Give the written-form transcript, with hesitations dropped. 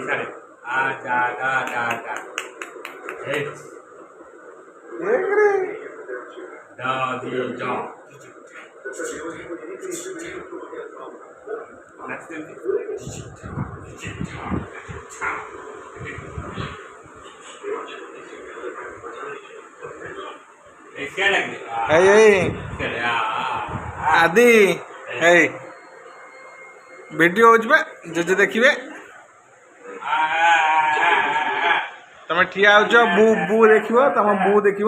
सारे आजा आजा आजा H da di da next thing आदि भिडियो जे जे देखिए तुम ठिया हो बू बू देख तुम बू देख